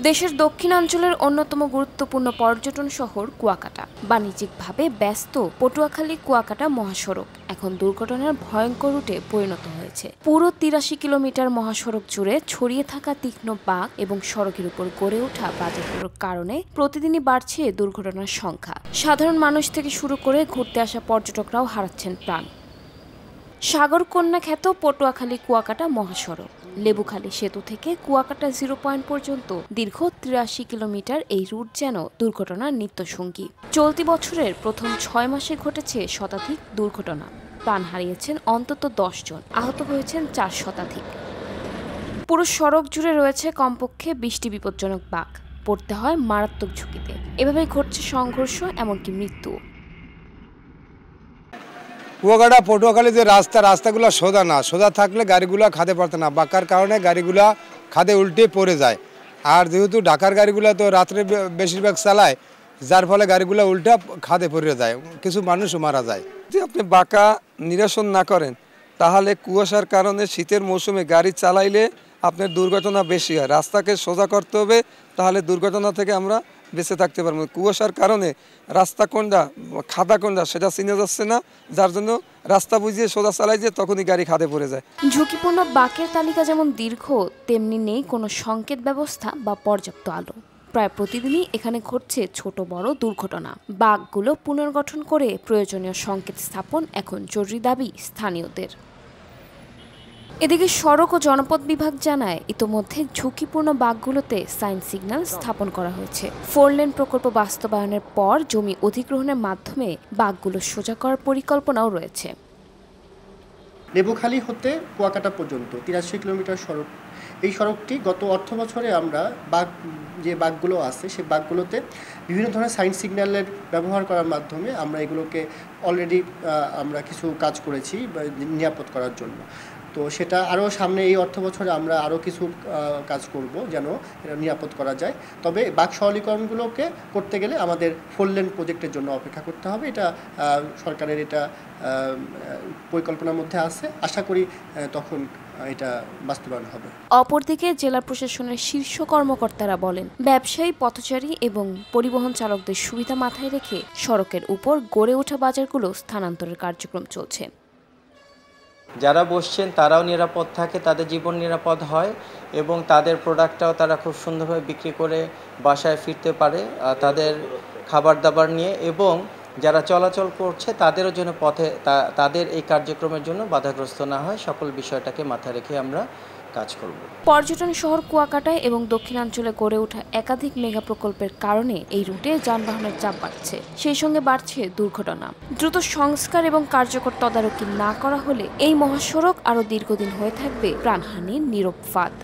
দেশের দক্ষিণাঞ্চলের অন্যতম গুরুত্বপূর্ণ পর্যটন শহর কুয়াকাটা। বাণিজ্যিকভাবে ব্যস্ত পটুয়াখালী-কুয়াকাটা মহাসড়ক এখন দুর্ঘটনার ভয়ঙ্কর রুটে পরিণত হয়েছে। পুরো ৮৩ কিলোমিটার মহাসড়ক জুড়ে ছড়িয়ে থাকা তীক্ষ্ণ বাঁক এবং সড়কের উপর গড়ে ওঠা বাজারগুলোর কারণে প্রতিদিনই বাড়ছে দুর্ঘটনার সংখ্যা। সাধারণ মানুষ থেকে শুরু করে ঘুরতে আসা পর্যটকরাও হারাচ্ছেন প্রাণ। সাগরকন্যা খ্যাত পটুয়াখালী-কুয়াকাটা মহাসড়ক লেবুখালী সেতু থেকে কুয়াকাটা জিরো পয়েন্ট পর্যন্ত দীর্ঘ ৮৩ কিলোমিটার এই রুট যেন দুর্ঘটনার নিত্যসঙ্গী। চলতি বছরের প্রথম ৬ মাসে ঘটেছে শতাধিক দুর্ঘটনা। প্রাণ হারিয়েছেন অন্তত ১০ জন, আহত হয়েছেন ৪ শতাধিক। পুরো সড়ক জুড়ে রয়েছে কমপক্ষে ২০টি বিপজ্জনক বাঁক। পড়তে হয় মারাত্মক ঝুঁকিতে। এভাবে ঘটছে সংঘর্ষ, এমনকি মৃত্যু। কুয়াকাটা পটুয়াখালী যে রাস্তাগুলো সোজা না, সোজা থাকলে গাড়িগুলো খাদে পড়তে না, বাঁকার কারণে গাড়িগুলো খাদে উল্টে পড়ে যায়। আর যেহেতু ঢাকার গাড়িগুলো তো রাত্রে বেশিরভাগ চালায়, যার ফলে গাড়িগুলো উল্টা খাদে পড়ে যায়, কিছু মানুষও মারা যায়। যদি আপনি বাঁকা নিরসন না করেন তাহলে কুয়াশার কারণে শীতের মৌসুমে গাড়ি চালাইলে আপনার দুর্ঘটনা বেশি হয়। রাস্তাকে সোজা করতে হবে, তাহলে দুর্ঘটনা থেকে আমরা বেঁচে থাকতে পারবো। কুয়াশার কারণে রাস্তা কোনটা খাদা কোনটা সেটা চিনে যাচ্ছে না, যার জন্য রাস্তা বুঝিয়ে সোজা চালাই যে তখনই গাড়ি খাদে পড়ে যায়। ঝুঁকিপূর্ণ বাঁকের তালিকা যেমন দীর্ঘ, তেমনি নেই কোনো সংকেত ব্যবস্থা বা পর্যাপ্ত আলো। প্রায় প্রতিদিনই এখানে ঘটছে ছোট বড় দুর্ঘটনা। বাঁকগুলো পুনর্গঠন করে প্রয়োজনীয় সংকেত স্থাপন এখন জরুরি দাবি স্থানীয়দের। এদিকে সড়ক ও জনপথ বিভাগ জানায়, ইতোমধ্যে ঝুঁকিপূর্ণ বাঁকগুলোতে সাইন সিগন্যাল স্থাপন করা হয়েছে। ৪ লেন প্রকল্প বাস্তবায়নের পর জমি অধিগ্রহণের মাধ্যমে বাঁকগুলো সোজা করার পরিকল্পনাও রয়েছে। লেবুখালী হতে কুয়াকাটা পর্যন্ত ৮৩ কিলোমিটার সড়ক। এই সড়কটি গত অর্থ বছরে আমরা যে বাঁকগুলো আছে সেই বাঁকগুলোতে বিভিন্ন ধরনের সাইন সিগন্যালের ব্যবহার করার মাধ্যমে আমরা এগুলোকে অলরেডি আমরা কিছু কাজ করেছি নিরাপদ করার জন্য। তো সেটা আরও সামনে এই অর্থ বছরে আমরা আরও কিছু কাজ করব যেন এটা নিরাপদ করা যায়। তবে বাঁক সরলীকরণগুলোকে করতে গেলে আমাদের ৪ লেন প্রজেক্টের জন্য অপেক্ষা করতে হবে। এটা সরকারের এটা পরিকল্পনার মধ্যে আছে। আশা করি তখন এটা বাস্তবায়ন হবে। অপরদিকে জেলা প্রশাসনের শীর্ষ কর্মকর্তারা বলেন, ব্যবসায়ী, পথচারী এবং পরিবহন চালকদের সুবিধা মাথায় রেখে সড়কের উপর গড়ে ওঠা বাজারগুলো স্থানান্তরের কার্যক্রম চলছে। যারা বসছেন তারাও নিরাপদ থাকে, তাদের জীবন নিরাপদ হয় এবং তাদের প্রোডাক্টটাও তারা খুব সুন্দরভাবে বিক্রি করে বাসায় ফিরতে পারে তাদের খাবার দাবার নিয়ে। এবং যারা চলাচল করছে তাদেরও যেন পথে তাদের এই কার্যক্রমের জন্য বাধাগ্রস্ত না হয়, সকল বিষয়টাকে মাথায় রেখে আমরা কাজ করব। পর্যটন শহর কুয়াকাটায় এবং দক্ষিণাঞ্চলে গড়ে ওঠা একাধিক মেগা প্রকল্পের কারণে এই রুটে যানবাহনের চাপ বাড়ছে, সেই সঙ্গে বাড়ছে দুর্ঘটনা। দ্রুত সংস্কার এবং কার্যকর তদারকি না করা হলে এই মহাসড়ক আরও দীর্ঘদিন হয়ে থাকবে প্রাণহানির নীরব ফাঁদ।